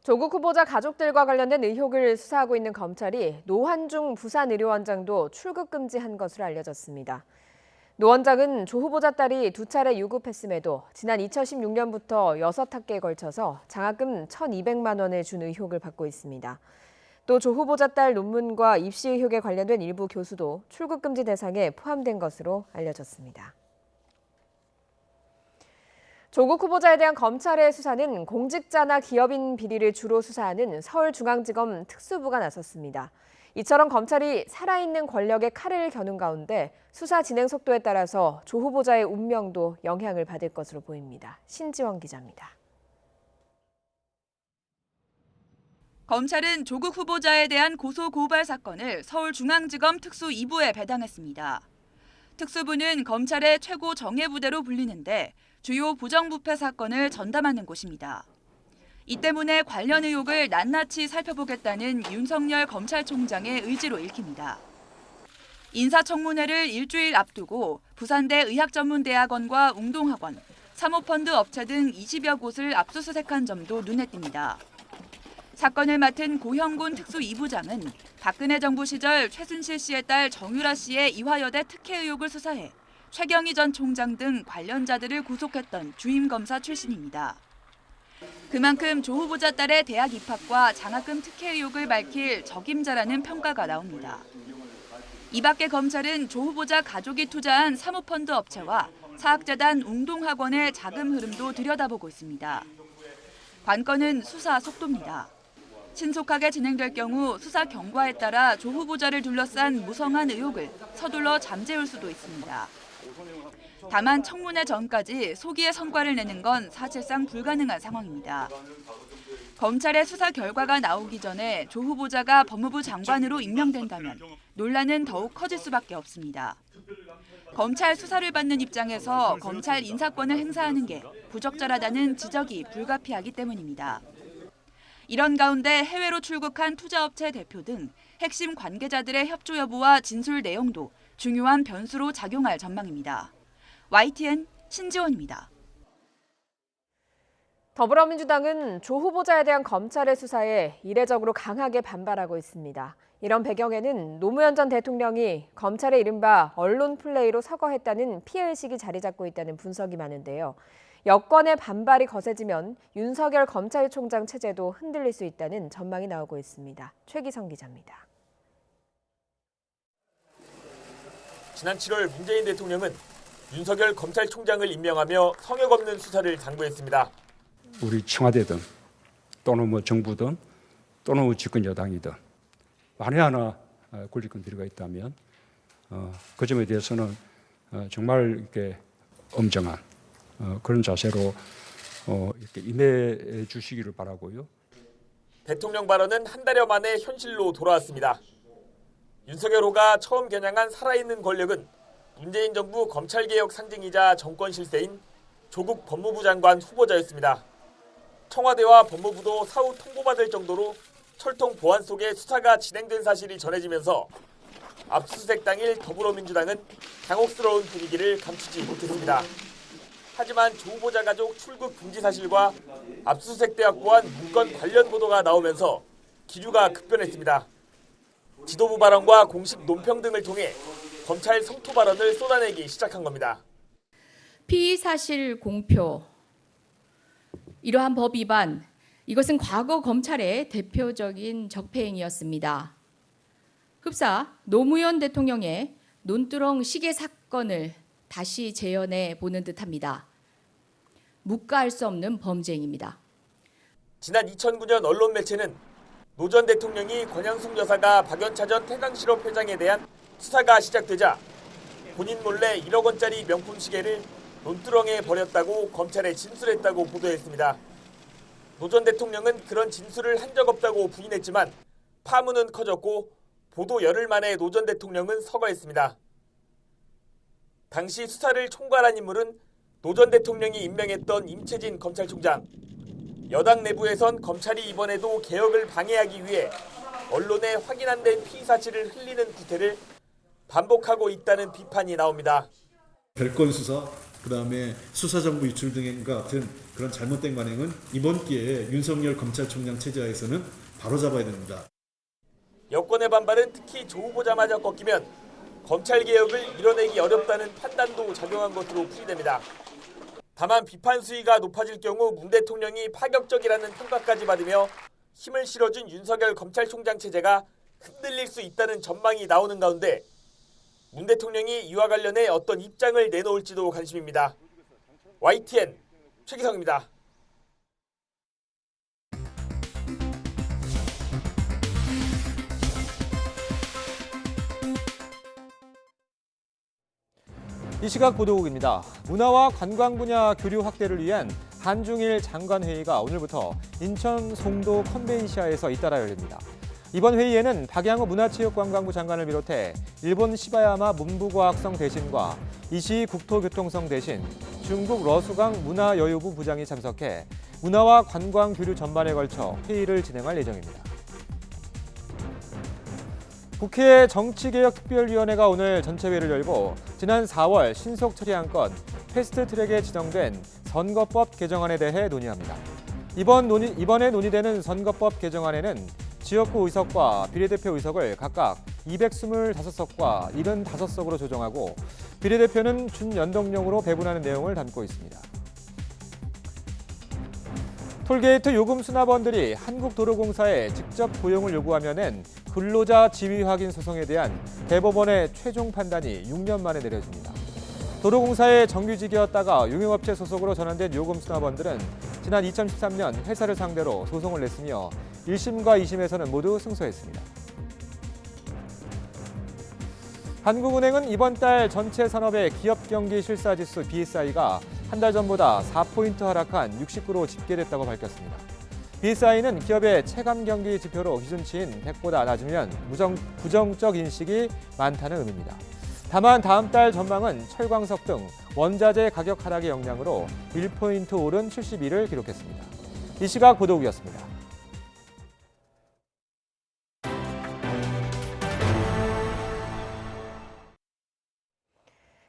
조국 후보자 가족들과 관련된 의혹을 수사하고 있는 검찰이 노환중 부산의료원장도 출국 금지한 것으로 알려졌습니다. 노 원장은 조 후보자 딸이 두 차례 유급했음에도 지난 2016년부터 6학기에 걸쳐서 장학금 1,200만 원을 준 의혹을 받고 있습니다. 또 조 후보자 딸 논문과 입시 의혹에 관련된 일부 교수도 출국 금지 대상에 포함된 것으로 알려졌습니다. 조국 후보자에 대한 검찰의 수사는 공직자나 기업인 비리를 주로 수사하는 서울중앙지검 특수부가 나섰습니다. 이처럼 검찰이 살아있는 권력의 칼을 겨눈 가운데 수사 진행 속도에 따라서 조 후보자의 운명도 영향을 받을 것으로 보입니다. 신지원 기자입니다. 검찰은 조국 후보자에 대한 고소 고발 사건을 서울중앙지검 특수 2부에 배당했습니다. 특수부는 검찰의 최고 정예부대로 불리는데 주요 부정부패 사건을 전담하는 곳입니다. 이 때문에 관련 의혹을 낱낱이 살펴보겠다는 윤석열 검찰총장의 의지로 읽힙니다. 인사청문회를 일주일 앞두고 부산대 의학전문대학원과 웅동학원, 사모펀드 업체 등 20여 곳을 압수수색한 점도 눈에 띕니다. 사건을 맡은 고형곤 특수 2부장은 박근혜 정부 시절 최순실 씨의 딸 정유라 씨의 이화여대 특혜 의혹을 수사해 최경희 전 총장 등 관련자들을 구속했던 주임 검사 출신입니다. 그만큼 조 후보자 딸의 대학 입학과 장학금 특혜 의혹을 밝힐 적임자라는 평가가 나옵니다. 이 밖에 검찰은 조 후보자 가족이 투자한 사모펀드 업체와 사학재단 웅동학원의 자금 흐름도 들여다보고 있습니다. 관건은 수사 속도입니다. 신속하게 진행될 경우 수사 경과에 따라 조 후보자를 둘러싼 무성한 의혹을 서둘러 잠재울 수도 있습니다. 다만 청문회 전까지 소기의 성과를 내는 건 사실상 불가능한 상황입니다. 검찰의 수사 결과가 나오기 전에 조 후보자가 법무부 장관으로 임명된다면 논란은 더욱 커질 수밖에 없습니다. 검찰 수사를 받는 입장에서 검찰 인사권을 행사하는 게 부적절하다는 지적이 불가피하기 때문입니다. 이런 가운데 해외로 출국한 투자업체 대표 등 핵심 관계자들의 협조 여부와 진술 내용도 중요한 변수로 작용할 전망입니다. YTN 신지원입니다. 더불어민주당은 조 후보자에 대한 검찰의 수사에 이례적으로 강하게 반발하고 있습니다. 이런 배경에는 노무현 전 대통령이 검찰의 이른바 언론 플레이로 서거했다는 피해의식이 자리 잡고 있다는 분석이 많은데요. 여권의 반발이 거세지면 윤석열 검찰총장 체제도 흔들릴 수 있다는 전망이 나오고 있습니다. 최기성 기자입니다. 지난 7월 문재인 대통령은 윤석열 검찰총장을 임명하며 성역 없는 수사를 당부했습니다. 우리 청와대든 또는 정부든 또는 집권 여당이든 만에 하나 권리권 비리가 있다면 그 점에 대해서는 정말 이렇게 엄정한 그런 자세로 이렇게 임해 주시기를 바라고요. 대통령 발언은 한 달여 만에 현실로 돌아왔습니다. 윤석열호가 처음 겨냥한 살아있는 권력은 문재인 정부 검찰개혁 상징이자 정권 실세인 조국 법무부 장관 후보자였습니다. 청와대와 법무부도 사후 통보받을 정도로 철통 보안 속에 수사가 진행된 사실이 전해지면서 압수수색 당일 더불어민주당은 당혹스러운 분위기를 감추지 못했습니다. 하지만 조 후보자 가족 출국 금지 사실과 압수수색 대학 보안 문건 관련 보도가 나오면서 기류가 급변했습니다. 지도부 발언과 공식 논평 등을 통해 검찰 성토 발언을 쏟아내기 시작한 겁니다. 피의사실 공표, 이러한 법 위반, 이것은 과거 검찰의 대표적인 적폐행위였습니다. 흡사 노무현 대통령의 논두렁 시계 사건을 다시 재현해 보는 듯합니다. 묵과할 수 없는 범죄행위입니다. 지난 2009년 언론 매체는 노 전 대통령이 권양숙 여사가 박연차 전 태강실업 회장에 대한 수사가 시작되자 본인 몰래 1억 원짜리 명품 시계를 논두렁에 버렸다고 검찰에 진술했다고 보도했습니다. 노 전 대통령은 그런 진술을 한 적 없다고 부인했지만 파문은 커졌고 보도 열흘 만에 노 전 대통령은 서거했습니다. 당시 수사를 총괄한 인물은 노 전 대통령이 임명했던 임채진 검찰총장. 여당 내부에선 검찰이 이번에도 개혁을 방해하기 위해 언론에 확인 안 된 피의 사실을 흘리는 구태를 반복하고 있다는 비판이 나옵니다. 별건 수사, 그다음에 수사정보 유출 등과 같은 그런 잘못된 관행은 이번 기회에 윤석열 검찰총장 체제하에서는 바로잡아야 됩니다. 여권의 반발은 특히 조 후보자마저 꺾이면 검찰개혁을 이뤄내기 어렵다는 판단도 작용한 것으로 풀이됩니다. 다만 비판 수위가 높아질 경우 문 대통령이 파격적이라는 평가까지 받으며 힘을 실어준 윤석열 검찰총장 체제가 흔들릴 수 있다는 전망이 나오는 가운데 문 대통령이 이와 관련해 어떤 입장을 내놓을지도 관심입니다. YTN 최기성입니다. 이 시각 보도국입니다. 문화와 관광 분야 교류 확대를 위한 한중일 장관회의가 오늘부터 인천 송도 컨벤시아에서 잇따라 열립니다. 이번 회의에는 박양호 문화체육관광부 장관을 비롯해 일본 시바야마 문부과학성 대신과 이시 국토교통성 대신, 중국 러수강 문화여유부 부장이 참석해 문화와 관광 교류 전반에 걸쳐 회의를 진행할 예정입니다. 국회 정치개혁특별위원회가 오늘 전체회를 열고 지난 4월 신속 처리한 건 패스트트랙에 지정된 선거법 개정안에 대해 논의합니다. 이번에 논의되는 선거법 개정안에는 지역구 의석과 비례대표 의석을 각각 225석과 75석으로 조정하고 비례대표는 준연동형으로 배분하는 내용을 담고 있습니다. 톨게이트 요금 수납원들이 한국도로공사에 직접 고용을 요구하면은 근로자 지위 확인 소송에 대한 대법원의 최종 판단이 6년 만에 내려집니다. 도로공사의 정규직이었다가 용역업체 소속으로 전환된 요금 수납원들은 지난 2013년 회사를 상대로 소송을 냈으며 1심과 2심에서는 모두 승소했습니다. 한국은행은 이번 달 전체 산업의 기업경기 실사지수 BSI가 한 달 전보다 4포인트 하락한 69로 집계됐다고 밝혔습니다. BSI는 기업의 체감 경기 지표로 기준치인 100보다 낮으면 부정적 인식이 많다는 의미입니다. 다만 다음 달 전망은 철광석 등 원자재 가격 하락의 영향으로 1포인트 오른 72를 기록했습니다. 이 시각 보도국이었습니다.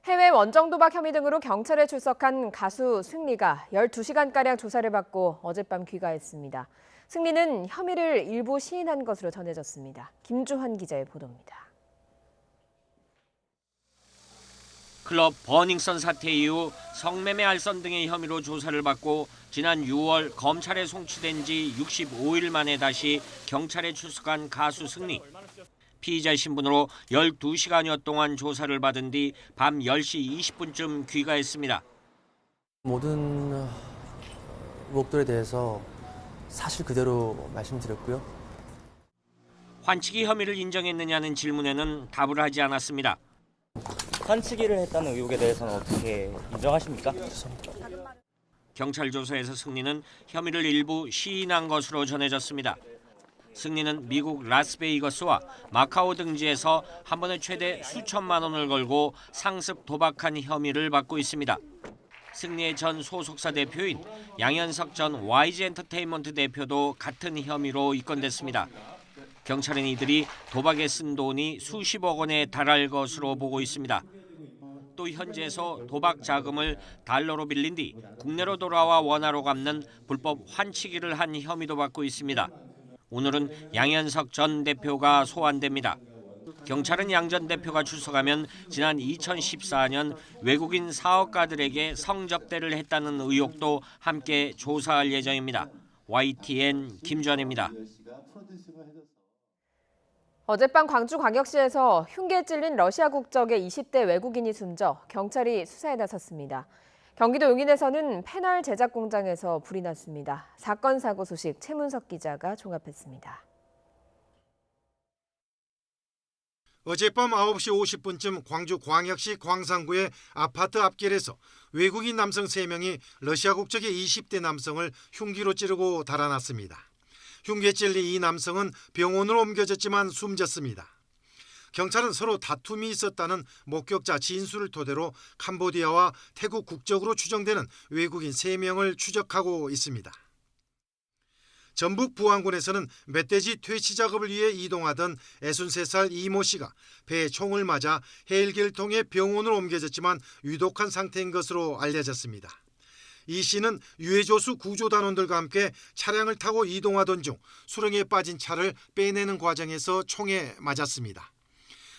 해외 원정 도박 혐의 등으로 경찰에 출석한 가수 승리가 12시간가량 조사를 받고 어젯밤 귀가했습니다. 승리는 혐의를 일부 시인한 것으로 전해졌습니다. 김주환 기자의 보도입니다. 클럽 버닝썬 사태 이후 성매매 알선 등의 혐의로 조사를 받고 지난 6월 검찰에 송치된 지 65일 만에 다시 경찰에 출석한 가수 승리. 피의자 신분으로 12시간여 동안 조사를 받은 뒤 밤 10시 20분쯤 귀가했습니다. 모든 의혹들에 대해서 사실 그대로 말씀드렸고요. 환치기 혐의를 인정했느냐는 질문에는 답을 하지 않았습니다. 환치기를 했다는 의혹에 대해서는 어떻게 인정하십니까? 경찰 조사에서 승리는 혐의를 일부 시인한 것으로 전해졌습니다. 승리는 미국 라스베이거스와 마카오 등지에서 한 번에 최대 수천만 원을 걸고 상습 도박한 혐의를 받고 있습니다. 승리의 전 소속사 대표인 양현석 전 YG엔터테인먼트 대표도 같은 혐의로 입건됐습니다. 경찰은 이들이 도박에 쓴 돈이 수십억 원에 달할 것으로 보고 있습니다. 또 현지에서 도박 자금을 달러로 빌린 뒤 국내로 돌아와 원화로 갚는 불법 환치기를 한 혐의도 받고 있습니다. 오늘은 양현석 전 대표가 소환됩니다. 경찰은 양 전 대표가 출석하면 지난 2014년 외국인 사업가들에게 성접대를 했다는 의혹도 함께 조사할 예정입니다. YTN 김주환입니다. 어젯밤 광주광역시에서 흉기에 찔린 러시아 국적의 20대 외국인이 숨져 경찰이 수사에 나섰습니다. 경기도 용인에서는 패널 제작 공장에서 불이 났습니다. 사건 사고 소식 최문석 기자가 종합했습니다. 어젯밤 9시 50분쯤 광주광역시 광산구의 아파트 앞길에서 외국인 남성 3명이 러시아 국적의 20대 남성을 흉기로 찌르고 달아났습니다. 흉기에 찔린 이 남성은 병원으로 옮겨졌지만 숨졌습니다. 경찰은 서로 다툼이 있었다는 목격자 진술을 토대로 캄보디아와 태국 국적으로 추정되는 외국인 3명을 추적하고 있습니다. 전북 부안군에서는 멧돼지 퇴치 작업을 위해 이동하던 63살 이모 씨가 배에 총을 맞아 헬기를 통해 병원으로 옮겨졌지만 위독한 상태인 것으로 알려졌습니다. 이 씨는 유해조수 구조단원들과 함께 차량을 타고 이동하던 중 수렁에 빠진 차를 빼내는 과정에서 총에 맞았습니다.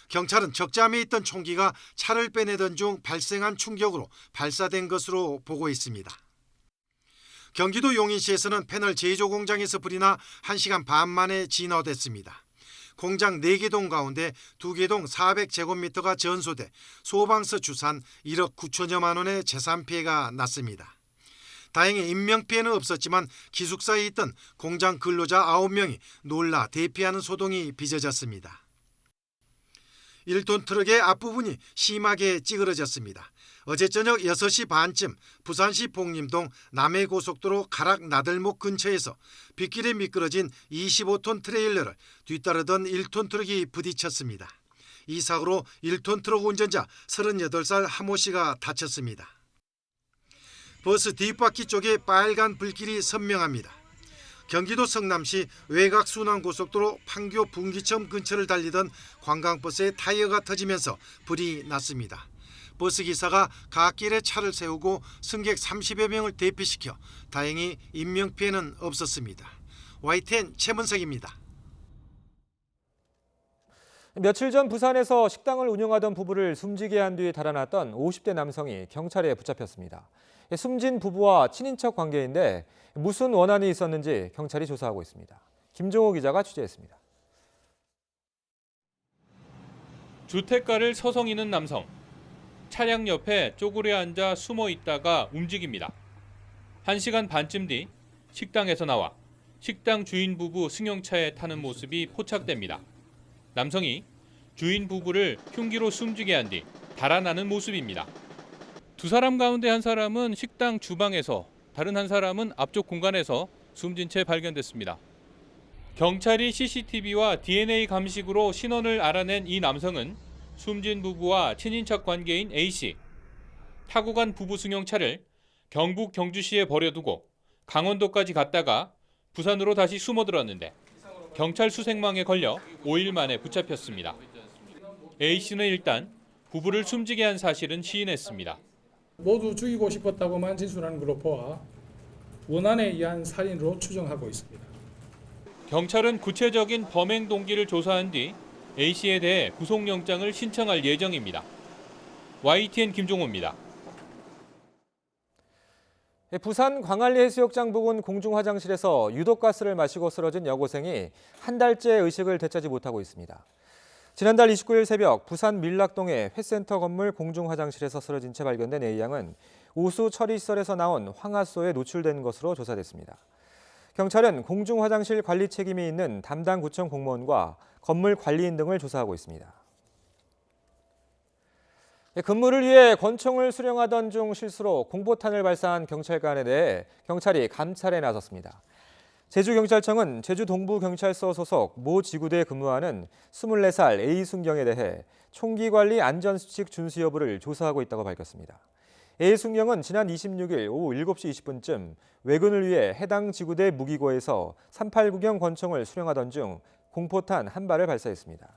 경찰은 적잠에 있던 총기가 차를 빼내던 중 발생한 충격으로 발사된 것으로 보고 있습니다. 경기도 용인시에서는 패널 제조 공장에서 불이 나 1시간 반 만에 진화됐습니다. 공장 4개 동 가운데 2개 동 400제곱미터가 전소돼 소방서 추산 1억 9천여만 원의 재산 피해가 났습니다. 다행히 인명피해는 없었지만 기숙사에 있던 공장 근로자 9명이 놀라 대피하는 소동이 빚어졌습니다. 1톤 트럭의 앞부분이 심하게 찌그러졌습니다. 어제 저녁 6시 반쯤 부산시 복림동 남해고속도로 가락 나들목 근처에서 빗길에 미끄러진 25톤 트레일러를 뒤따르던 1톤 트럭이 부딪혔습니다. 이 사고로 1톤 트럭 운전자 38살 하모 씨가 다쳤습니다. 버스 뒷바퀴 쪽에 빨간 불길이 선명합니다. 경기도 성남시 외곽순환고속도로 판교 분기점 근처를 달리던 관광버스의 타이어가 터지면서 불이 났습니다. 버스기사가 갓길에 차를 세우고 승객 30여 명을 대피시켜 다행히 인명피해는 없었습니다. YTN 최문석입니다. 며칠 전 부산에서 식당을 운영하던 부부를 숨지게 한 뒤 달아났던 50대 남성이 경찰에 붙잡혔습니다. 숨진 부부와 친인척 관계인데 무슨 원한이 있었는지 경찰이 조사하고 있습니다. 김종호 기자가 취재했습니다. 주택가를 서성이는 남성. 차량 옆에 쪼그려 앉아 숨어 있다가 움직입니다. 1시간 반쯤 뒤 식당에서 나와 식당 주인 부부 승용차에 타는 모습이 포착됩니다. 남성이 주인 부부를 흉기로 숨지게 한 뒤 달아나는 모습입니다. 두 사람 가운데 한 사람은 식당 주방에서, 다른 한 사람은 앞쪽 공간에서 숨진 채 발견됐습니다. 경찰이 CCTV와 DNA 감식으로 신원을 알아낸 이 남성은 숨진 부부와 친인척 관계인 A씨. 타고 간 부부 승용차를 경북 경주시에 버려두고 강원도까지 갔다가 부산으로 다시 숨어들었는데 경찰 수색망에 걸려 5일 만에 붙잡혔습니다. A씨는 일단 부부를 숨지게 한 사실은 시인했습니다. 모두 죽이고 싶었다고만 진술하는 걸로 보아 원한에 의한 살인으로 추정하고 있습니다. 경찰은 구체적인 범행 동기를 조사한 뒤 A씨에 대해 구속영장을 신청할 예정입니다. YTN 김종호입니다. 부산 광안리 해수욕장 부근 공중화장실에서 유독가스를 마시고 쓰러진 여고생이 한 달째 의식을 되찾지 못하고 있습니다. 지난달 29일 새벽 부산 밀락동의 회센터 건물 공중화장실에서 쓰러진 채 발견된 A양은 오수 처리시설에서 나온 황화소에 노출된 것으로 조사됐습니다. 경찰은 공중화장실 관리 책임이 있는 담당 구청 공무원과 건물 관리인 등을 조사하고 있습니다. 근무를 위해 권총을 수령하던 중 실수로 공포탄을 발사한 경찰관에 대해 경찰이 감찰에 나섰습니다. 제주경찰청은 제주동부경찰서 소속 모 지구대에 근무하는 24살 A순경에 대해 총기관리 안전수칙 준수 여부를 조사하고 있다고 밝혔습니다. A순경은 지난 26일 오후 7시 20분쯤 외근을 위해 해당 지구대 무기고에서 389경 권총을 수령하던 중 공포탄 한 발을 발사했습니다.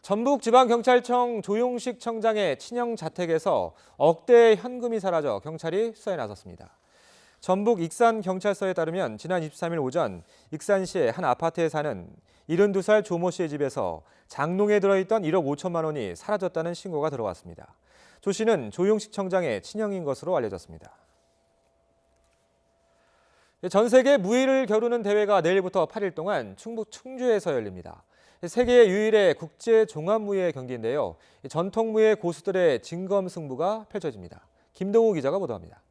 전북지방경찰청 조용식 청장의 친형 자택에서 억대의 현금이 사라져 경찰이 수사에 나섰습니다. 전북 익산경찰서에 따르면 지난 23일 오전 익산시의 한 아파트에 사는 72살 조모 씨의 집에서 장롱에 들어있던 1억 5천만 원이 사라졌다는 신고가 들어왔습니다. 조 씨는 조용식 청장의 친형인 것으로 알려졌습니다. 전 세계 무예를 겨루는 대회가 내일부터 8일 동안 충북 충주에서 열립니다. 세계 유일의 국제 종합무예 경기인데요. 전통무예 고수들의 진검승부가 펼쳐집니다. 김동우 기자가 보도합니다.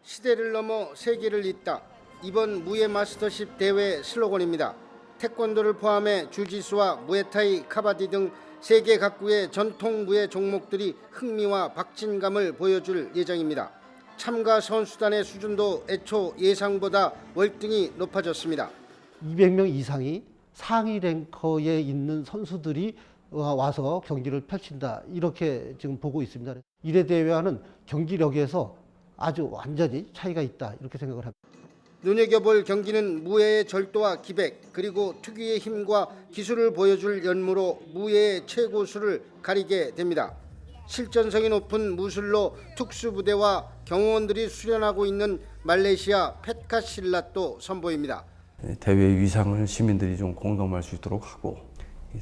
시대를 넘어 세계를 잇다. 이번 무예 마스터십 대회 슬로건입니다. 태권도를 포함해 주짓수와 무에타이, 카바디 등 세계 각국의 전통 무예 종목들이 흥미와 박진감을 보여줄 예정입니다. 참가 선수단의 수준도 애초 예상보다 월등히 높아졌습니다. 200명 이상이 상위 랭커에 있는 선수들이 와서 경기를 펼친다. 이렇게 지금 보고 있습니다. 1회 대회와는 경기력에서 아주 완전히 차이가 있다. 이렇게 생각을 합니다. 눈여겨볼 경기는 무예의 절도와 기백 그리고 특유의 힘과 기술을 보여줄 연무로 무예의 최고수를 가리게 됩니다. 실전성이 높은 무술로 특수부대와 경호원들이 수련하고 있는 말레이시아 펫카실랏도 선보입니다. 대회의 위상을 시민들이 좀 공감할 수 있도록 하고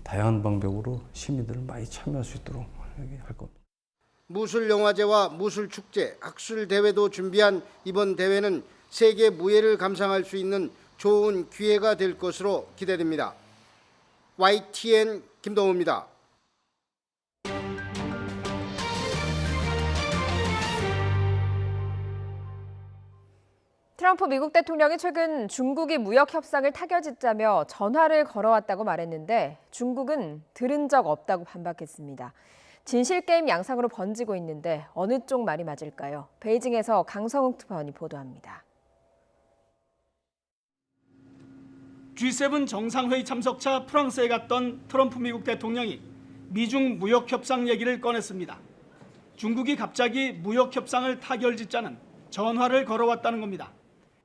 다양한 방법으로 시민들을 많이 참여할 수 있도록 할 겁니다. 무술영화제와 무술축제, 학술대회도 준비한 이번 대회는 세계 무예를 감상할 수 있는 좋은 기회가 될 것으로 기대됩니다. YTN 김동우입니다. 트럼프 미국 대통령이 최근 중국이 무역 협상을 타결짓자며 전화를 걸어왔다고 말했는데 중국은 들은 적 없다고 반박했습니다. 진실게임 양상으로 번지고 있는데 어느 쪽 말이 맞을까요? 베이징에서 강성욱 특파원이 보도합니다. G7 정상회의 참석차 프랑스에 갔던 트럼프 미국 대통령이 미중 무역 협상 얘기를 꺼냈습니다. 중국이 갑자기 무역 협상을 타결짓자는 전화를 걸어왔다는 겁니다.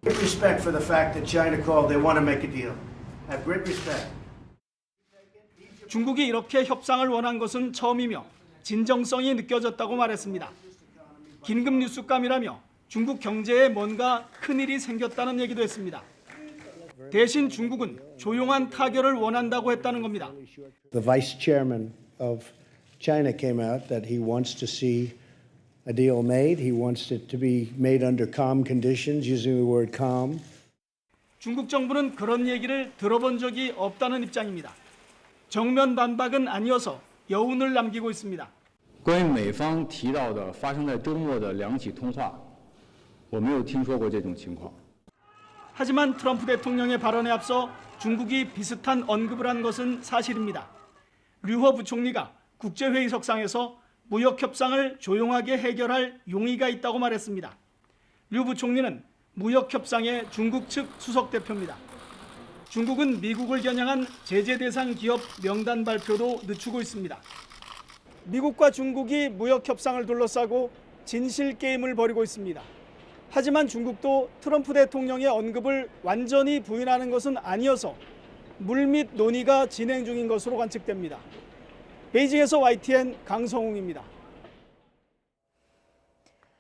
Great respect for the fact that China called. They want to make a deal. Have great respect. 중국이 이렇게 협상을 원한 것은 처음이며 진정성이 느껴졌다고 말했습니다. 긴급 뉴스감이라며 중국 경제에 뭔가 큰일이 생겼다는 얘기도 했습니다. 대신 중국은 조용한 타결을 원한다고 했다는 겁니다. The vice chairman of China came out that he wants to see a deal made. He wants it to be made under calm conditions, using the word calm. 중국 정부는 그런 얘기를 들어본 적이 없다는 입장입니다. 정면 반박은 아니어서 여운을 남기고 있습니다. 关于美方提到的发生在周末的2起通话，我没有听说过这种情况。 하지만 트럼프 대통령의 발언에 앞서 중국이 비슷한 언급을 한 것은 사실입니다. 류허 부총리가 국제회의석상에서 무역협상을 조용하게 해결할 용의가 있다고 말했습니다. 류 부총리는 무역협상의 중국 측 수석대표입니다. 중국은 미국을 겨냥한 제재 대상 기업 명단 발표도 늦추고 있습니다. 미국과 중국이 무역협상을 둘러싸고 진실 게임을 벌이고 있습니다. 하지만 중국도 트럼프 대통령의 언급을 완전히 부인하는 것은 아니어서 물밑 논의가 진행 중인 것으로 관측됩니다. 베이징에서 YTN 강성웅입니다.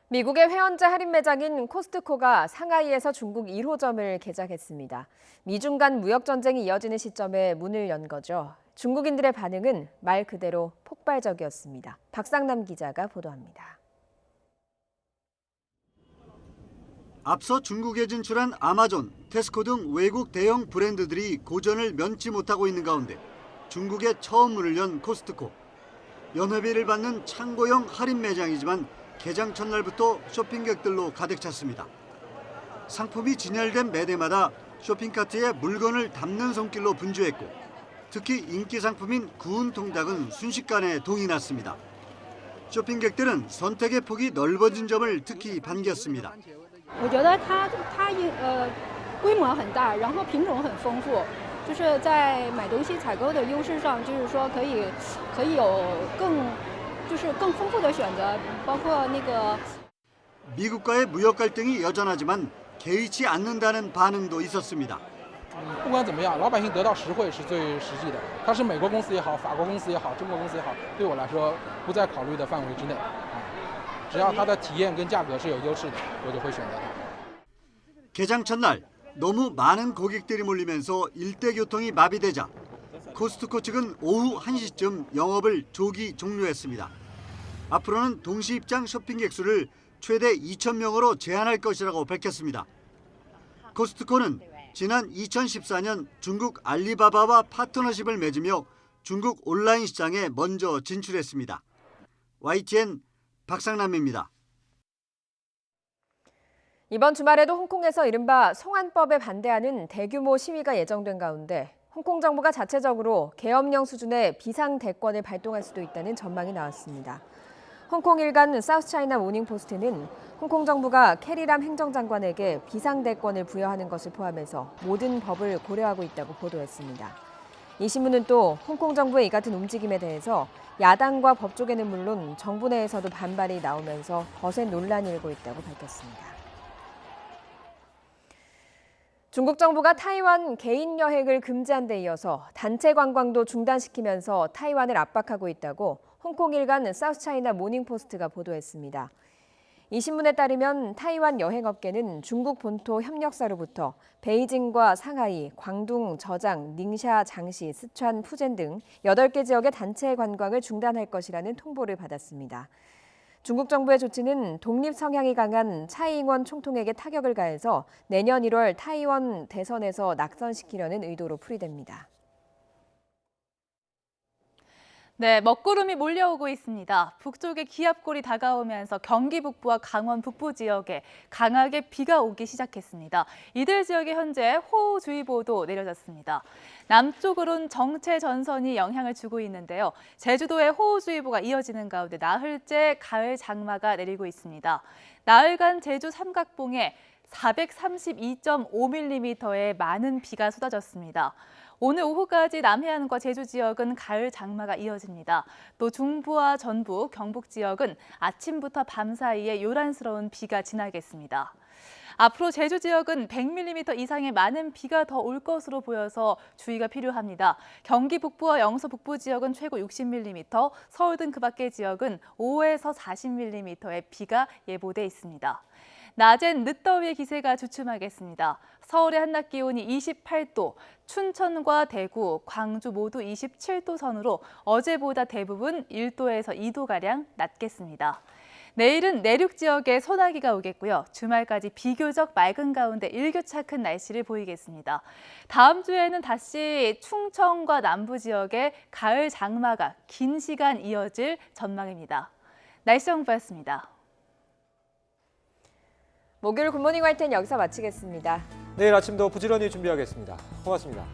미국의 회원제 할인 매장인 코스트코가 상하이에서 중국 1호점을 개장했습니다. 미중 간 무역 전쟁이 이어지는 시점에 문을 연 거죠. 중국인들의 반응은 말 그대로 폭발적이었습니다. 박상남 기자가 보도합니다. 앞서 중국에 진출한 아마존, 테스코 등 외국 대형 브랜드들이 고전을 면치 못하고 있는 가운데 중국에 처음 문을 연 코스트코. 연회비를 받는 창고형 할인 매장이지만 개장 첫날부터 쇼핑객들로 가득 찼습니다. 상품이 진열된 매대마다 쇼핑카트에 물건을 담는 손길로 분주했고 특히 인기 상품인 구운 통닭은 순식간에 동이 났습니다. 쇼핑객들은 선택의 폭이 넓어진 점을 특히 반겼습니다. 我觉得它规模很大，然后品种很丰富，就是在买东西采购的优势上，就是说可以有更丰富的选择，包括那个 미국과의 무역 갈등이 여전하지만 개의치 않는다는 반응도 있었습니다. 不管怎么样，老百姓得到实惠是最实际的。它是美国公司也好，法国公司也好，中国公司也好，对我来说不在考虑的范围之内。只要它的体验跟价格是有优势的，我就会选择它。 개장 첫날 너무 많은 고객들이 몰리면서 일대 교통이 마비되자 코스트코 측은 오후 1시쯤 영업을 조기 종료했습니다. 앞으로는 동시 입장 쇼핑객 수를 최대 2,000명으로 제한할 것이라고 밝혔습니다. 코스트코는 지난 2014년 중국 알리바바와 파트너십을 맺으며 중국 온라인 시장에 먼저 진출했습니다. YTN 박상남입니다. 이번 주말에도 홍콩에서 이른바 송환법에 반대하는 대규모 시위가 예정된 가운데 홍콩 정부가 자체적으로 계엄령 수준의 비상대권을 발동할 수도 있다는 전망이 나왔습니다. 홍콩 일간 사우스차이나 모닝포스트는 홍콩 정부가 캐리람 행정장관에게 비상대권을 부여하는 것을 포함해서 모든 법을 고려하고 있다고 보도했습니다. 이 신문은 또 홍콩 정부의 이 같은 움직임에 대해서 야당과 법조계는 물론 정부 내에서도 반발이 나오면서 거센 논란이 일고 있다고 밝혔습니다. 중국 정부가 타이완 개인 여행을 금지한 데 이어서 단체 관광도 중단시키면서 타이완을 압박하고 있다고 홍콩 일간 사우스차이나 모닝포스트가 보도했습니다. 이 신문에 따르면 타이완 여행업계는 중국 본토 협력사로부터 베이징과 상하이, 광둥, 저장, 닝샤, 장시, 스촨, 푸젠 등 8개 지역의 단체 관광을 중단할 것이라는 통보를 받았습니다. 중국 정부의 조치는 독립 성향이 강한 차이잉원 총통에게 타격을 가해서 내년 1월 타이완 대선에서 낙선시키려는 의도로 풀이됩니다. 네, 먹구름이 몰려오고 있습니다. 북쪽에 기압골이 다가오면서 경기 북부와 강원 북부 지역에 강하게 비가 오기 시작했습니다. 이들 지역에 현재 호우주의보도 내려졌습니다. 남쪽으론 정체 전선이 영향을 주고 있는데요. 제주도에 호우주의보가 이어지는 가운데 나흘째 가을 장마가 내리고 있습니다. 나흘간 제주 삼각봉에 432.5mm의 많은 비가 쏟아졌습니다. 오늘 오후까지 남해안과 제주 지역은 가을 장마가 이어집니다. 또 중부와 전북, 경북 지역은 아침부터 밤 사이에 요란스러운 비가 지나겠습니다. 앞으로 제주 지역은 100mm 이상의 많은 비가 더 올 것으로 보여서 주의가 필요합니다. 경기 북부와 영서 북부 지역은 최고 60mm, 서울 등 그 밖의 지역은 5에서 40mm의 비가 예보돼 있습니다. 낮엔 늦더위의 기세가 주춤하겠습니다. 서울의 한낮 기온이 28도, 춘천과 대구, 광주 모두 27도 선으로 어제보다 대부분 1도에서 2도가량 낮겠습니다. 내일은 내륙 지역에 소나기가 오겠고요. 주말까지 비교적 맑은 가운데 일교차 큰 날씨를 보이겠습니다. 다음 주에는 다시 충청과 남부 지역에 가을 장마가 긴 시간 이어질 전망입니다. 날씨 정보였습니다. 목요일 굿모닝 화이트는 여기서 마치겠습니다. 내일 아침도 부지런히 준비하겠습니다. 고맙습니다.